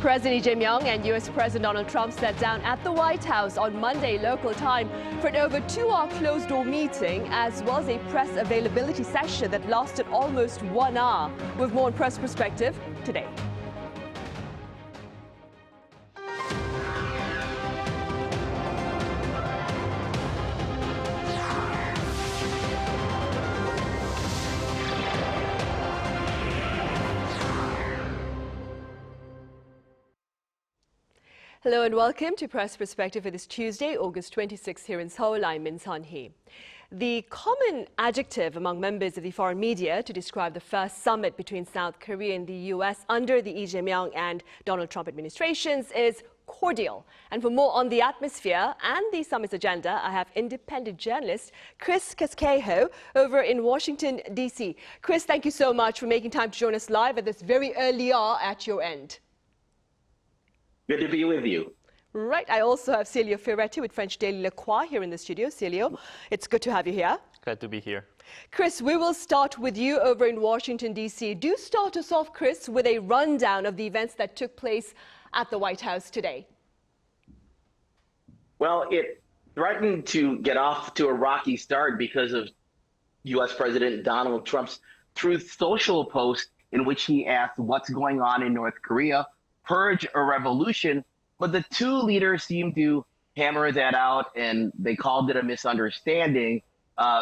President Lee Jae Myung and U.S. President Donald Trump sat down at the White House on Monday local time for an over 2-hour closed-door meeting, as well as a press availability session that lasted almost 1 hour. With more on Press Perspective today. Hello and welcome to Press Perspective for this Tuesday, August 26th here in Seoul. I'm Min Sunhee. The common adjective among members of the foreign media to describe the first summit between South Korea and the U.S. under the Lee Jae Myung and Donald Trump administrations is cordial. And for more on the atmosphere and the summit's agenda, I have independent journalist Chris Casquejo over in Washington, D.C. Chris, thank you so much for making time to join us live at this very early hour at your end. Good to be with you. Right. I also have Celio with French daily Le Croix here in the studio. Celio, it's good to have you here. Glad to be here. Chris, we will start with you over in Washington, D.C. Do start us off, Chris, with a rundown of the events that took place at the White House today. Well, it threatened to get off to a rocky start because of U.S. President Donald Trump's Truth Social post in which he asked what's going on in North Korea, purge a revolution, but the two leaders seemed to hammer that out, and they called it a misunderstanding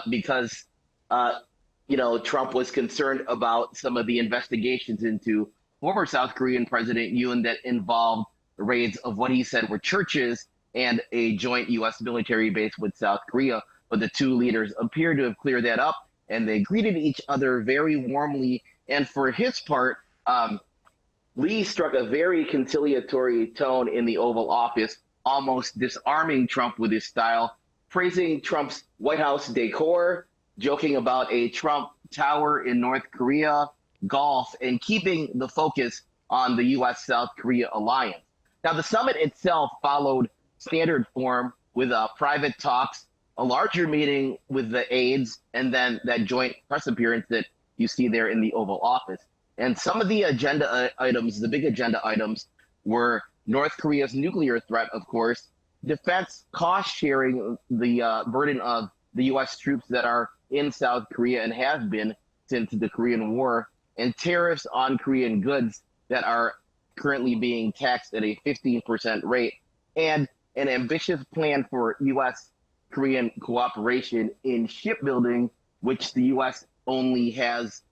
because, Trump was concerned about some of the investigations into former South Korean President Yoon that involved raids of what he said were churches and a joint U.S. military base with South Korea. But the two leaders appear to have cleared that up, and they greeted each other very warmly. And for his part, Lee struck a very conciliatory tone in the Oval Office, almost disarming Trump with his style, praising Trump's White House decor, joking about a Trump tower in North Korea, golf, and keeping the focus on the U.S.-South Korea alliance. Now, the summit itself followed standard form with private talks, a larger meeting with the aides, and then that joint press appearance that you see there in the Oval Office. And some of the agenda items, the big agenda items, were North Korea's nuclear threat, of course, defense cost sharing, the burden of the U.S. troops that are in South Korea and have been since the Korean War, and tariffs on Korean goods that are currently being taxed at a 15% rate, and an ambitious plan for U.S.-Korean cooperation in shipbuilding, which the U.S. only has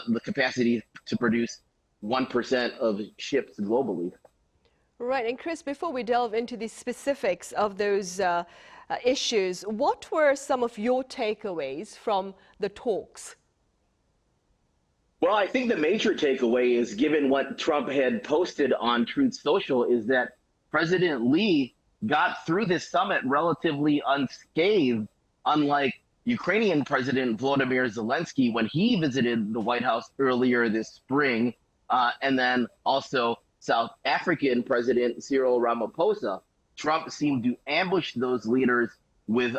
the capacity to produce 1% of ships globally. Right. And Chris, before we delve into the specifics of those issues, what were some of your takeaways from the talks? Well, I think the major takeaway is, given what Trump had posted on Truth Social, is that President Lee got through this summit relatively unscathed, unlike Ukrainian President Volodymyr Zelensky when he visited the White House earlier this spring, and then also South African President Cyril Ramaphosa. Trump seemed to ambush those leaders with,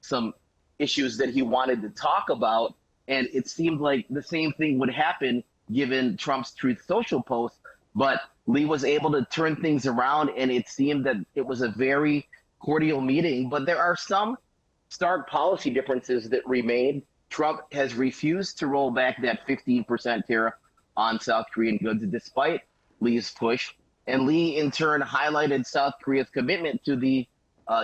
some issues that he wanted to talk about, and it seemed like the same thing would happen given Trump's Truth Social post. But Lee was able to turn things around, and it seemed that it was a very cordial meeting. But there are some stark policy differences that remain. Trump has refused to roll back that 15% tariff on South Korean goods despite Lee's push. And Lee, in turn, highlighted South Korea's commitment to the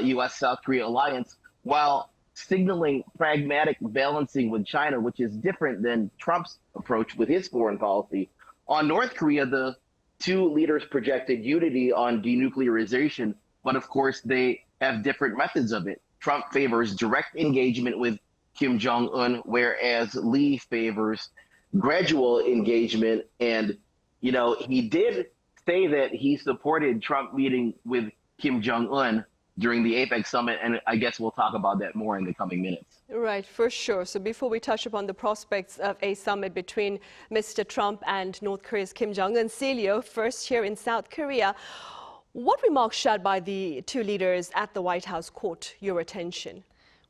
U.S.-South Korea alliance while signaling pragmatic balancing with China, which is different than Trump's approach with his foreign policy. On North Korea, the two leaders projected unity on denuclearization, but of course they have different methods of it. Trump favors direct engagement with Kim Jong-un, whereas Lee favors gradual engagement. And, he did say that he supported Trump meeting with Kim Jong-un during the APEC summit, and I guess we'll talk about that more in the coming minutes. Right, for sure. So before we touch upon the prospects of a summit between Mr. Trump and North Korea's Kim Jong-un, Celio, first here in South Korea, what remarks shared by the two leaders at the White House caught your attention?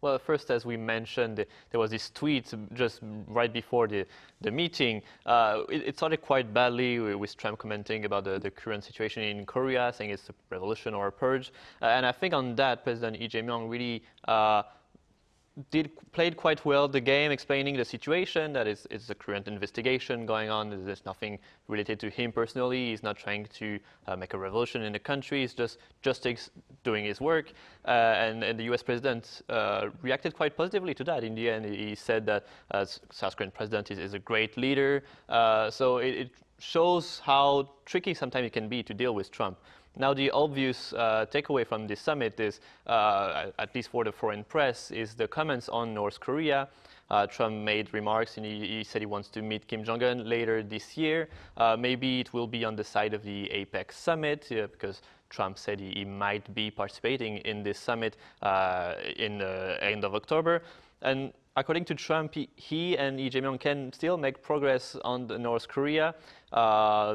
Well, first, as we mentioned, there was this tweet just right before the meeting. It started quite badly with Trump commenting about the current situation in Korea, saying it's a revolution or a purge. And I think on that, President Lee Jae Myung really played quite well the game, explaining the situation, that it's a current investigation going on. There's nothing related to him personally. He's not trying to make a revolution in the country. He's just doing his work. And the US president reacted quite positively to that. In the end, he said that South Korean president is a great leader. So it shows how tricky sometimes it can be to deal with Trump. Now, the obvious takeaway from this summit is, at least for the foreign press, is the comments on North Korea. Trump made remarks, and he said he wants to meet Kim Jong-un later this year. Maybe it will be on the side of the APEC summit, because Trump said he might be participating in this summit in the end of October. And according to Trump, he and Lee Jae Myung can still make progress on North Korea,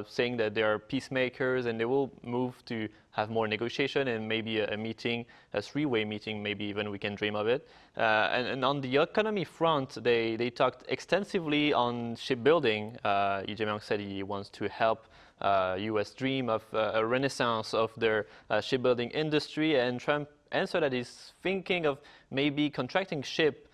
saying that they are peacemakers and they will move to have more negotiation and maybe a meeting, a three-way meeting, maybe even we can dream of it. And on the economy front, they talked extensively on shipbuilding. Lee Jae Myung said he wants to help U.S. dream of a renaissance of their shipbuilding industry, and Trump answered that he's thinking of maybe contracting ship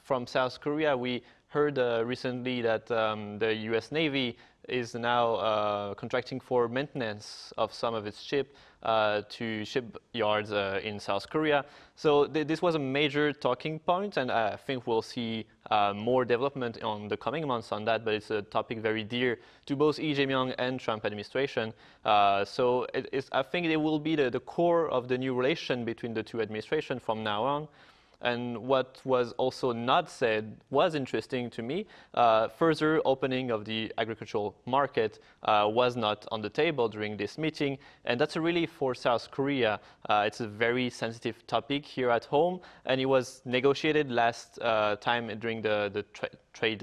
from South Korea. We heard recently that the U.S. Navy is now contracting for maintenance of some of its ship to shipyards in South Korea. So this was a major talking point, and I think we'll see more development on the coming months on that, but it's a topic very dear to both Lee Jae Myung and Trump administration. So I think it will be the core of the new relation between the two administrations from now on. And what was also not said was interesting to me. Further opening of the agricultural market was not on the table during this meeting, and that's a relief for South Korea. It's a very sensitive topic here at home, and it was negotiated last time during the trade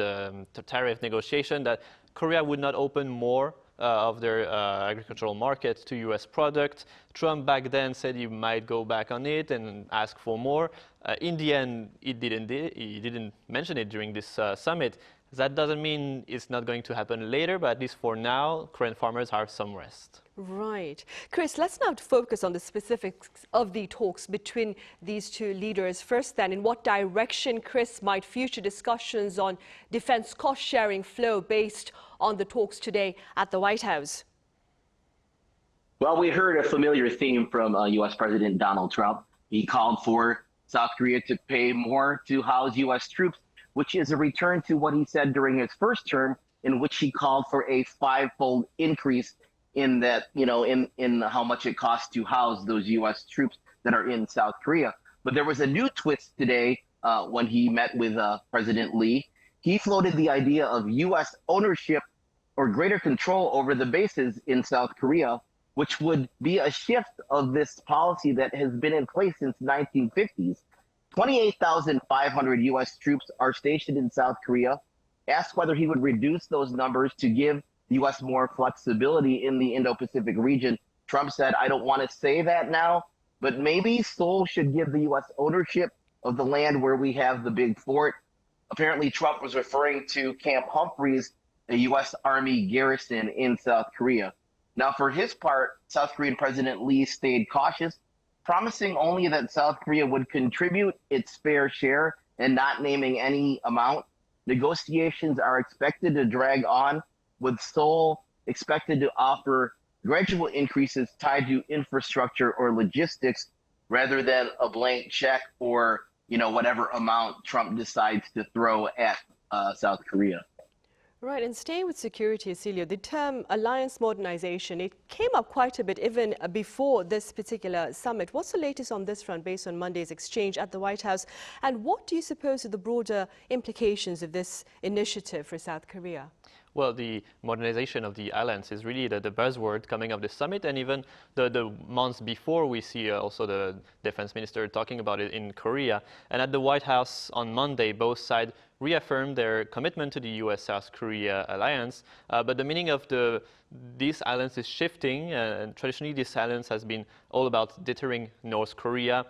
tariff negotiation that Korea would not open more of their agricultural markets to U.S. products. Trump back then said he might go back on it and ask for more. In the end, he didn't mention it during this summit. That doesn't mean it's not going to happen later, but at least for now, Korean farmers have some rest. Right. Chris, let's now focus on the specifics of the talks between these two leaders. First then, in what direction, Chris, might future discussions on defense cost-sharing flow based on the talks today at the White House? Well, we heard a familiar theme from U.S. President Donald Trump. He called for South Korea to pay more to house U.S. troops, which is a return to what he said during his first term, in which he called for a five-fold increase in that, in how much it costs to house those U.S. troops that are in South Korea. But there was a new twist today when he met with President Lee. He floated the idea of U.S. ownership or greater control over the bases in South Korea, which would be a shift of this policy that has been in place since 1950s. 28,500 U.S. troops are stationed in South Korea. Asked whether he would reduce those numbers to give the U.S. more flexibility in the Indo-Pacific region, Trump said, I don't want to say that now, but maybe Seoul should give the U.S. ownership of the land where we have the big fort. Apparently, Trump was referring to Camp Humphreys, a U.S. Army garrison in South Korea. Now, for his part, South Korean President Lee stayed cautious, promising only that South Korea would contribute its fair share and not naming any amount. Negotiations are expected to drag on, with Seoul expected to offer gradual increases tied to infrastructure or logistics rather than a blank check or, whatever amount Trump decides to throw at South Korea. Right, and staying with security, Celio, the term alliance modernization, it came up quite a bit even before this particular summit. What's the latest on this front based on Monday's exchange at the White House? And what do you suppose are the broader implications of this initiative for South Korea? Well, the modernization of the alliance is really the buzzword coming up this summit, and even the months before we see also the defense minister talking about it in Korea. And at the White House on Monday, both sides reaffirmed their commitment to the U.S.-South Korea alliance, but the meaning of this alliance is shifting, and traditionally this alliance has been all about deterring North Korea.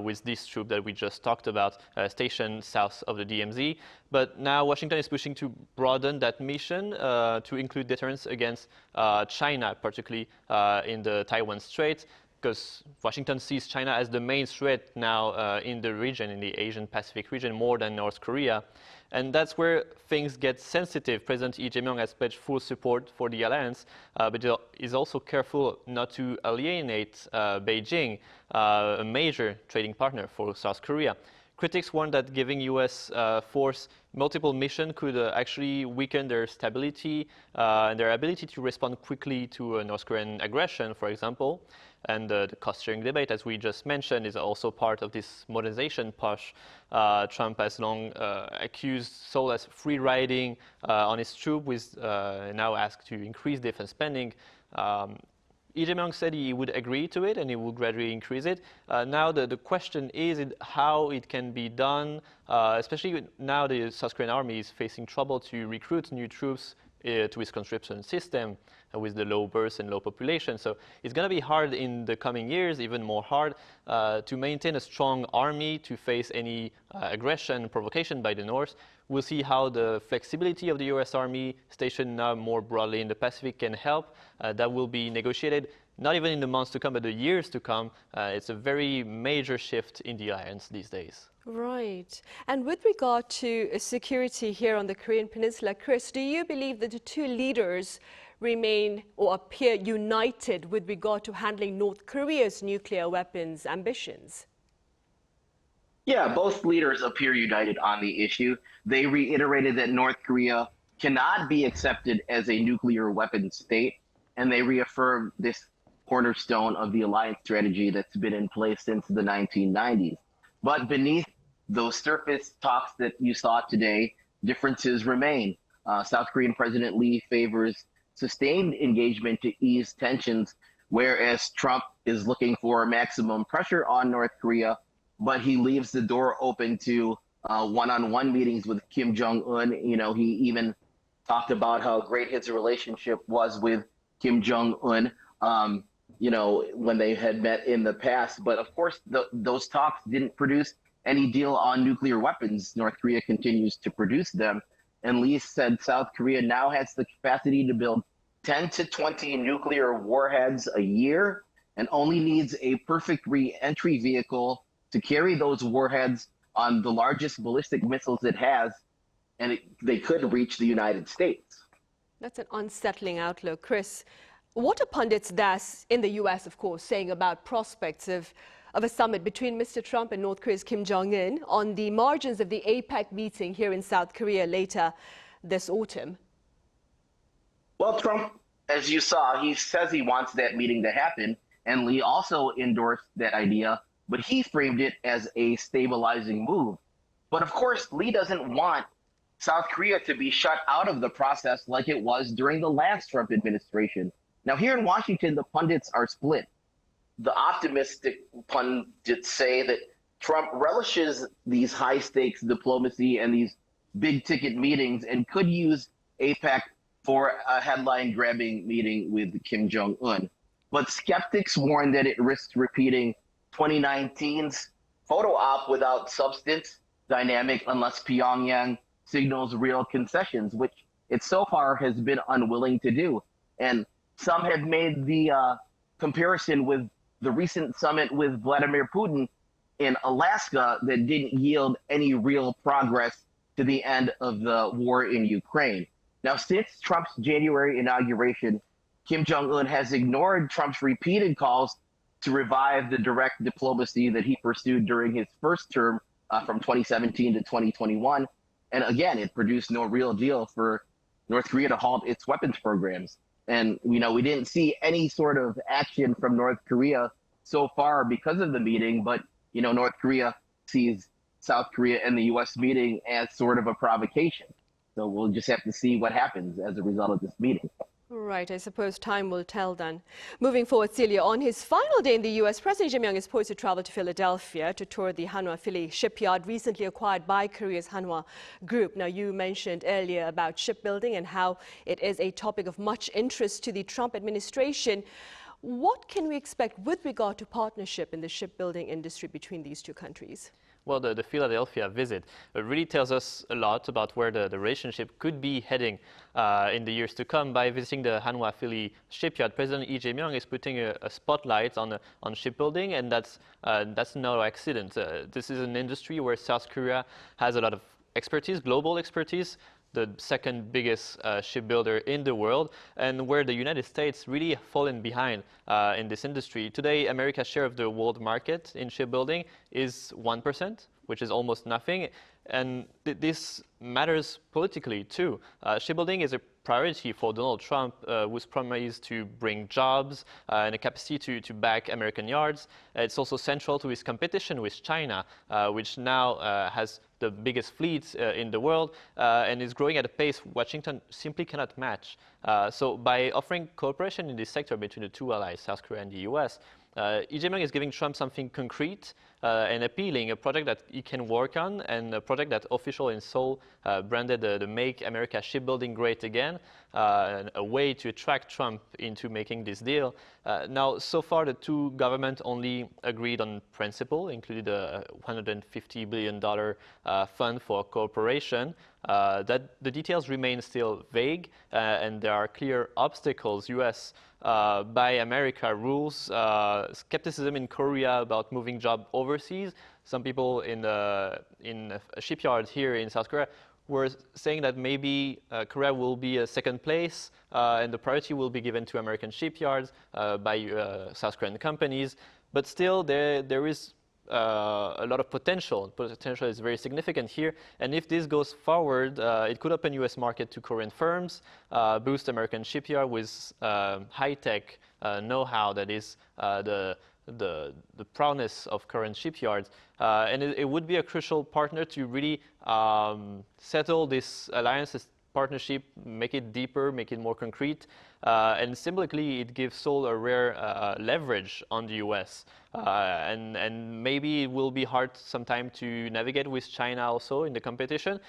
with this troop that we just talked about, stationed south of the DMZ. But now Washington is pushing to broaden that mission to include deterrence against China, particularly in the Taiwan Strait, because Washington sees China as the main threat now in the region, in the Asian Pacific region, more than North Korea. And that's where things get sensitive. President Lee Jae Myung has pledged full support for the alliance, but is also careful not to alienate Beijing, a major trading partner for South Korea. Critics warn that giving U.S. force multiple missions could actually weaken their stability and their ability to respond quickly to North Korean aggression, for example. And the cost-sharing debate, as we just mentioned, is also part of this modernization push. Trump has long accused Seoul as free-riding on his troops, with now asked to increase defense spending. Lee Jae Myung said he would agree to it and he would gradually increase it. Now the question is how it can be done, especially now the South Korean army is facing trouble to recruit new troops to its conscription system with the low births and low population. So it's going to be hard in the coming years, even more hard, to maintain a strong army to face any aggression and provocation by the North. We'll see how the flexibility of the U.S. Army stationed now more broadly in the Pacific can help. That will be negotiated, not even in the months to come, but the years to come. It's a very major shift in the alliance these days. Right. And with regard to security here on the Korean Peninsula, Chris, do you believe that the two leaders remain or appear united with regard to handling North Korea's nuclear weapons ambitions? Yeah, both leaders appear united on the issue. They reiterated that North Korea cannot be accepted as a nuclear weapons state, and they reaffirmed this cornerstone of the alliance strategy that's been in place since the 1990s. But beneath those surface talks that you saw today, differences remain. South Korean President Lee favors sustained engagement to ease tensions, whereas Trump is looking for maximum pressure on North Korea, but he leaves the door open to one-on-one meetings with Kim Jong-un. You know, he even talked about how great his relationship was with Kim Jong-un, you know, when they had met in the past. But of course, those talks didn't produce any deal on nuclear weapons. North Korea continues to produce them. And Lee said South Korea now has the capacity to build 10 to 20 nuclear warheads a year and only needs a perfect re-entry vehicle to carry those warheads on the largest ballistic missiles it has, and they could reach the United States. That's an unsettling outlook. Chris, what are pundits thus in the U.S., of course, saying about prospects of a summit between Mr. Trump and North Korea's Kim Jong-un on the margins of the APEC meeting here in South Korea later this autumn? Well, Trump, as you saw, he says he wants that meeting to happen, and Lee also endorsed that idea, but he framed it as a stabilizing move. But of course, Lee doesn't want South Korea to be shut out of the process like it was during the last Trump administration. Now, here in Washington, the pundits are split. The optimistic pundits say that Trump relishes these high-stakes diplomacy and these big-ticket meetings and could use APEC for a headline-grabbing meeting with Kim Jong-un. But skeptics warn that it risks repeating 2019's photo op without substance dynamic unless Pyongyang signals real concessions, which it so far has been unwilling to do. And some have made the comparison with the recent summit with Vladimir Putin in Alaska that didn't yield any real progress to the end of the war in Ukraine. Now, since Trump's January inauguration, Kim Jong-un has ignored Trump's repeated calls to revive the direct diplomacy that he pursued during his first term from 2017 to 2021. And again, it produced no real deal for North Korea to halt its weapons programs. And, you know, we didn't see any sort of action from North Korea so far because of the meeting. But, you know, North Korea sees South Korea and the U.S. meeting as sort of a provocation. So we'll just have to see what happens as a result of this meeting. Right, I suppose time will tell then. Moving forward, Celio, on his final day in the U.S., President Lee Jae Myung is poised to travel to Philadelphia to tour the Hanwha Philly shipyard recently acquired by Korea's Hanwha Group. Now, you mentioned earlier about shipbuilding and how it is a topic of much interest to the Trump administration. What can we expect with regard to partnership in the shipbuilding industry between these two countries? Well, the Philadelphia visit really tells us a lot about where the relationship could be heading in the years to come. By visiting the Hanwha Philly shipyard, President Lee Jae Myung is putting a spotlight on shipbuilding, and that's no accident. This is an industry where South Korea has a lot of expertise, global expertise, the second biggest shipbuilder in the world, and where the United States really have fallen behind in this industry. Today, America's share of the world market in shipbuilding is 1%, which is almost nothing. And this matters politically too. Shipbuilding is a priority for Donald Trump, whose promise to bring jobs and a capacity to back American yards. It's also central to his competition with China, which now has the biggest fleet in the world and is growing at a pace Washington simply cannot match. So by offering cooperation in this sector between the two allies, South Korea and the US, Lee Jae Myung is giving Trump something concrete and appealing, a project that he can work on, and a project that officials in Seoul branded the Make America Shipbuilding Great Again, a way to attract Trump into making this deal. Now, so far, the two governments only agreed on principle, included a $150 billion fund for cooperation. That the details remain still vague, and there are clear obstacles. U.S. Buy America rules, skepticism in Korea about moving jobs overseas. Some people in a shipyard here in South Korea were saying that maybe Korea will be a second place and the priority will be given to American shipyards by South Korean companies. But still, there is a lot of potential. Potential is very significant here. And if this goes forward, it could open U.S. market to Korean firms, boost American shipyard with high-tech know-how that is the proudness of current shipyards. And it would be a crucial partner to really settle this alliance, this partnership, make it deeper, make it more concrete. And symbolically, it gives Seoul a rare leverage on the U.S. And maybe it will be hard sometime to navigate with China also in the competition.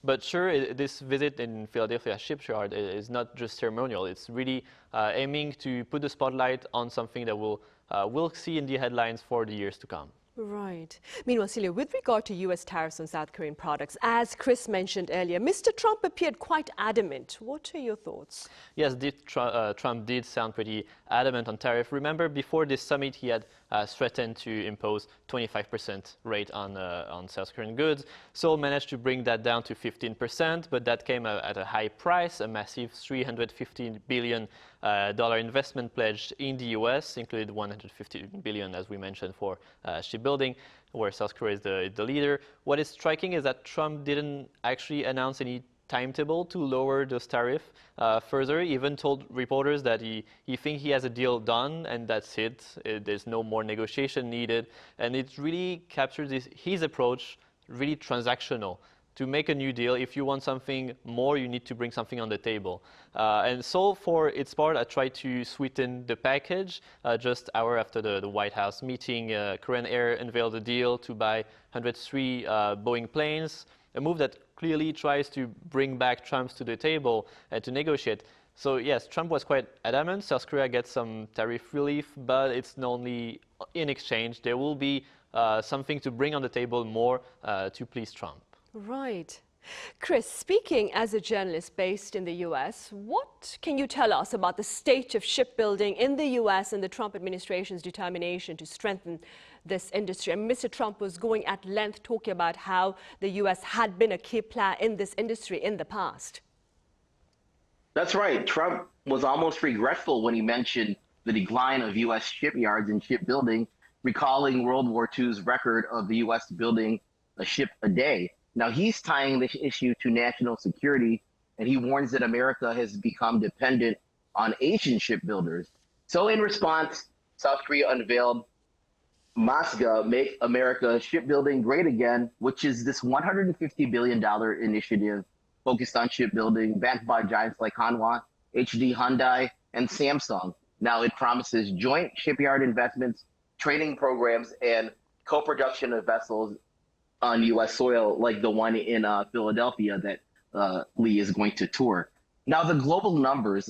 But sure, this visit in Philadelphia shipyard is not just ceremonial. It's really aiming to put the spotlight on something that we'll see in the headlines for the years to come. Right. Meanwhile, Celio, with regard to U.S. tariffs on South Korean products, as Chris mentioned earlier, Mr. Trump appeared quite adamant. What are your thoughts? Yes, Trump did sound pretty adamant on tariff. Remember, before this summit, he had threatened to impose 25% rate on South Korean goods. Seoul managed to bring that down to 15%, but that came at a high price, a massive $350 billion investment pledge in the U.S., included $150 billion, as we mentioned, for shipbuilding, where South Korea is the leader. What is striking is that Trump didn't actually announce any timetable to lower those tariffs further. He even told reporters that he thinks he has a deal done and that's it. There's no more negotiation needed. And it really captures his approach, really transactional. To make a new deal, if you want something more, you need to bring something on the table. And so for its part, I tried to sweeten the package. Just an hour after the White House meeting, Korean Air unveiled a deal to buy 103 Boeing planes, a move that clearly tries to bring back Trump to the table and to negotiate. So yes, Trump was quite adamant. South Korea gets some tariff relief, but it's not only in exchange. There will be something to bring on the table more to please Trump. Right. Chris, speaking as a journalist based in the U.S., what can you tell us about the state of shipbuilding in the U.S. and the Trump administration's determination to strengthen this industry? And Mr. Trump was going at length talking about how the U.S. had been a key player in this industry in the past. That's right. Trump was almost regretful when he mentioned the decline of U.S. shipyards and shipbuilding, recalling World War II's record of the U.S. building a ship a day. Now, he's tying this issue to national security, and he warns that America has become dependent on Asian shipbuilders. So in response, South Korea unveiled MASGA, Make America Shipbuilding Great Again, which is this $150 billion initiative focused on shipbuilding, backed by giants like Hanwha, HD Hyundai, and Samsung. Now, it promises joint shipyard investments, training programs, and co-production of vessels on U.S. soil, like the one in Philadelphia that Lee is going to tour. Now, the global numbers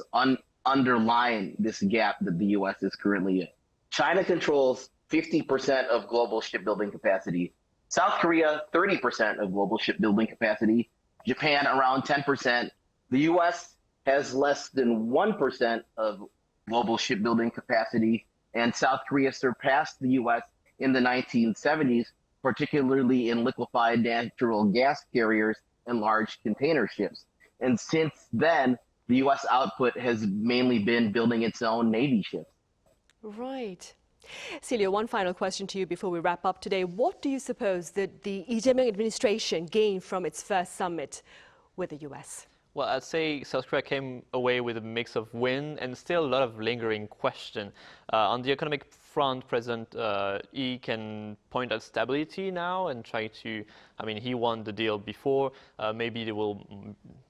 underline this gap that the U.S. is currently in. China controls 50% of global shipbuilding capacity. South Korea, 30% of global shipbuilding capacity. Japan, around 10%. The U.S. has less than 1% of global shipbuilding capacity, and South Korea surpassed the U.S. in the 1970s, particularly in liquefied natural gas carriers and large container ships. And since then, the U.S. output has mainly been building its own Navy ships. Right. Celio, one final question to you before we wrap up today. What do you suppose that the Lee Jae Myung administration gained from its first summit with the U.S.? Well, I'd say South Korea came away with a mix of win and still a lot of lingering question. On the economic front, President Lee can point at stability now and try to, he won the deal before. Maybe there will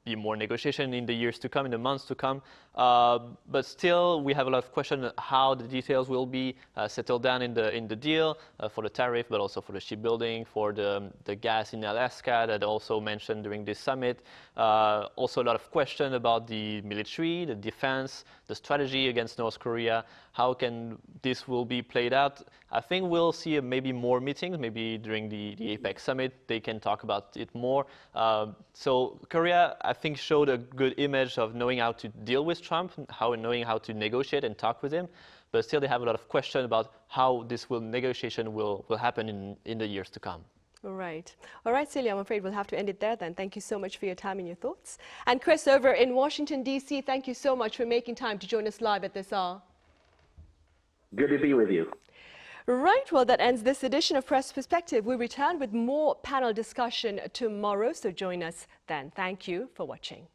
be more negotiation in the years to come, in the months to come. But still, we have a lot of questions how the details will be settled down in the deal for the tariff, but also for the shipbuilding, for the gas in Alaska that also mentioned during this summit. Also a lot of questions about the military, the defense, the strategy against North Korea. How can this will be played out? I think we'll see maybe more meetings, maybe during the APEC summit, they can talk about it more. So Korea, I think, showed a good image of knowing how to deal with Trump, knowing how to negotiate and talk with him. But still, they have a lot of questions about how this negotiation will happen in the years to come. All right, Celio, I'm afraid we'll have to end it there then. Thank you so much for your time and your thoughts. And Chris, over in Washington, D.C., thank you so much for making time to join us live at this hour. Good to be with you. Right, well, that ends this edition of Press Perspective. We return with more panel discussion tomorrow, so join us then. Thank you for watching.